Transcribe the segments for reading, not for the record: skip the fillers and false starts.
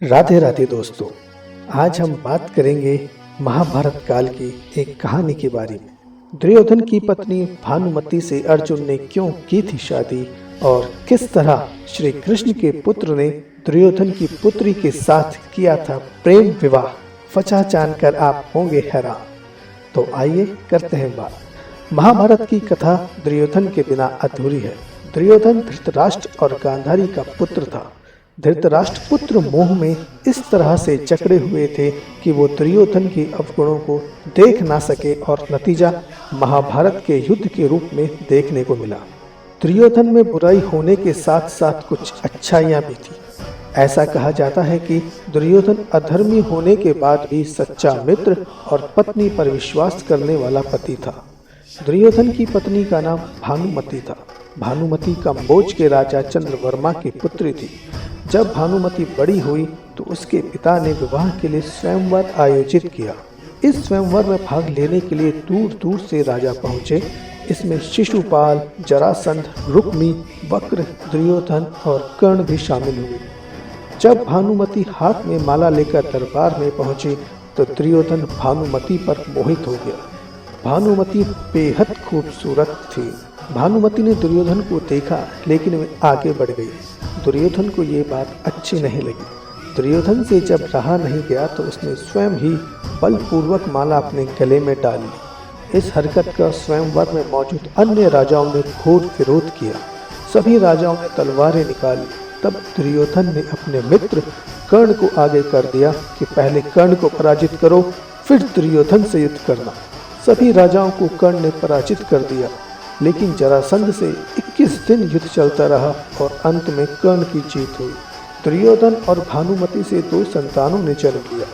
राधे राधे दोस्तों, आज हम बात करेंगे महाभारत काल की एक कहानी के बारे में। दुर्योधन की पत्नी भानुमति से अर्जुन ने क्यों की थी शादी और किस तरह श्री कृष्ण के पुत्र ने दुर्योधन की पुत्री के साथ किया था प्रेम विवाह, वजह जानकर आप होंगे हैरान। तो आइए करते हैं बात। महाभारत की कथा दुर्योधन के बिना अधूरी है। दुर्योधन धृतराष्ट्र और गांधारी का पुत्र था। धृतराष्ट्र पुत्र मोह में इस तरह से जकड़े हुए थे कि वो दुर्योधन के अवगुणों को देख ना सके और नतीजा महाभारत के युद्ध के रूप में देखने को मिला। दुर्योधन में बुराई होने के साथ साथ कुछ अच्छाइयाँ भी थी। ऐसा कहा जाता है कि दुर्योधन अधर्मी होने के बाद भी सच्चा मित्र और पत्नी पर विश्वास करने वाला पति था। दुर्योधन की पत्नी का नाम भानुमति था। भानुमति कंबोज के राजा चंद्रवर्मा की पुत्री थी। जब भानुमति बड़ी हुई तो उसके पिता ने विवाह के लिए स्वयंवर आयोजित किया। इस स्वयंवर में भाग लेने के लिए दूर दूर से राजा पहुँचे। इसमें शिशुपाल, जरासंध, रुक्मी, वक्र, दुर्योधन और कर्ण भी शामिल हुए। जब भानुमति हाथ में माला लेकर दरबार में पहुंची तो दुर्योधन भानुमति पर मोहित हो गया। भानुमति बेहद खूबसूरत थी। भानुमति ने दुर्योधन को देखा लेकिन वे आगे बढ़ गई। दुर्योधन को ये बात अच्छी नहीं लगी। दुर्योधन से जब रहा नहीं गया तो उसने स्वयं ही बलपूर्वक माला अपने गले में डाल ली। इस हरकत का स्वयंवर में मौजूद अन्य राजाओं ने घोर विरोध किया। सभी राजाओं ने तलवारें निकाली। तब दुर्योधन ने अपने मित्र कर्ण को आगे कर दिया कि पहले कर्ण को पराजित करो, फिर दुर्योधन से युद्ध करना। सभी राजाओं को कर्ण ने पराजित कर दिया, लेकिन जरासंध से 21 दिन युद्ध चलता रहा और अंत में कर्ण की जीत हुई। दुर्योधन और भानुमति से 2 संतानों ने जन्म लिया।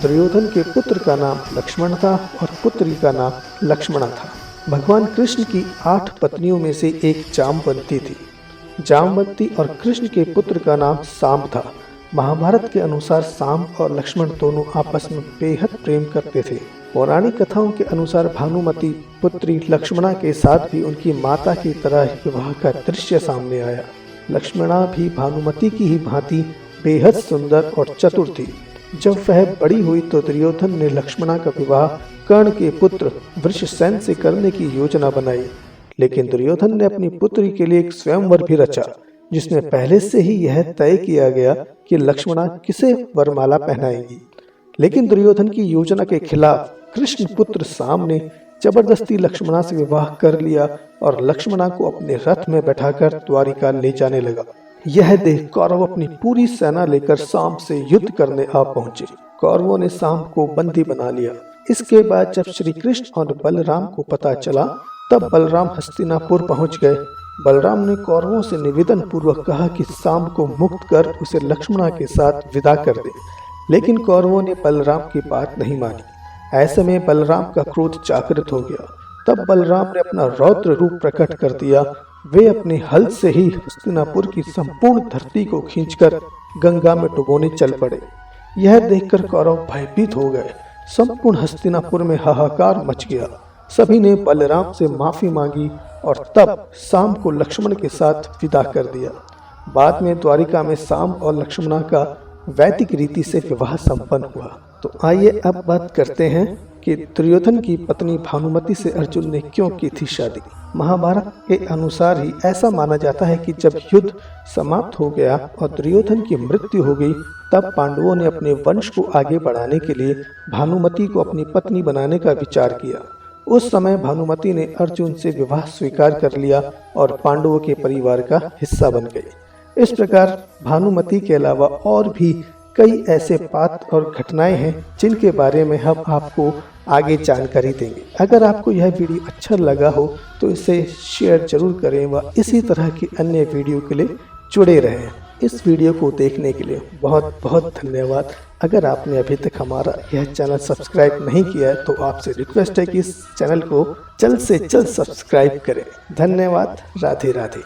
दुर्योधन के पुत्र का नाम लक्ष्मण था और पुत्री का नाम लक्ष्मणा था। भगवान कृष्ण की 8 पत्नियों में से एक जामवंती थी। जामवंती और कृष्ण के पुत्र का नाम सांब था। महाभारत के अनुसार सांब और लक्ष्मण दोनों आपस में बेहद प्रेम करते थे। पौराणिक कथाओं के अनुसार भानुमति पुत्री लक्ष्मणा के साथ भी उनकी माता की तरह विवाह का दृश्य सामने आया। लक्ष्मणा भी भानुमति की ही भांति बेहद सुंदर और चतुर थी। जब वह बड़ी हुई तो दुर्योधन ने लक्ष्मणा का विवाह कर्ण के पुत्र वृषसेन से करने की योजना बनाई, लेकिन दुर्योधन ने अपनी पुत्री के लिए एक स्वयंवर भी रचा, जिसमें पहले से ही यह तय किया गया कि लक्ष्मणा किसे वरमाला पहनाएंगी। लेकिन दुर्योधन की योजना के खिलाफ कृष्ण पुत्र सांब ने जबरदस्ती लक्ष्मणा से विवाह कर लिया और लक्ष्मणा को अपने रथ में बैठाकर द्वारिका ले जाने लगा। यह देख कौरव अपनी पूरी सेना लेकर सांब से युद्ध करने आ पहुंचे। कौरवों ने सांब को बंदी बना लिया। इसके बाद जब श्री कृष्ण और बलराम को पता चला तब बलराम हस्तिनापुर पहुंच गए। बलराम ने कौरवों से निवेदन पूर्वक कहा कि सांब को मुक्त कर उसे लक्ष्मणा के साथ विदा कर दे, लेकिन कौरवों ने बलराम की बात नहीं मानी। ऐसे में बलराम का क्रोध जागृत हो गया। तब बलराम ने अपना रौद्र रूप प्रकट कर दिया। वे अपने हल से ही हस्तिनापुर की संपूर्ण धरती को खींचकर गंगा में डुबोने चल पड़े। यह देखकर कौरव भयभीत हो गए। संपूर्ण हस्तिनापुर में हाहाकार मच गया। सभी ने बलराम से माफी मांगी और तब सांब को लक्ष्मण के साथ विदा कर दिया। बाद में द्वारिका में सांब और लक्ष्मणा का वैदिक रीति से विवाह संपन्न हुआ। तो आइए अब बात करते हैं कि दुर्योधन की पत्नी भानुमति से अर्जुन ने क्यों की थी शादी। महाभारत के अनुसार ही ऐसा माना जाता है कि जब युद्ध समाप्त हो गया और दुर्योधन की मृत्यु हो गई तब पांडवों ने अपने वंश को आगे बढ़ाने के लिए भानुमति को अपनी पत्नी बनाने का विचार किया। उस समय भानुमति ने अर्जुन से विवाह स्वीकार कर लिया और पांडवों के परिवार का हिस्सा बन गई। इस प्रकार भानुमति के अलावा और भी कई ऐसे पात्र और घटनाएं हैं जिनके बारे में हम आपको आगे जानकारी देंगे। अगर आपको यह वीडियो अच्छा लगा हो तो इसे शेयर जरूर करें व इसी तरह की अन्य वीडियो के लिए जुड़े रहें। इस वीडियो को देखने के लिए बहुत बहुत धन्यवाद। अगर आपने अभी तक हमारा यह चैनल सब्सक्राइब नहीं किया है तो आपसे रिक्वेस्ट है कि इस चैनल को जल्द से जल्द सब्सक्राइब करें। धन्यवाद। राधे राधे।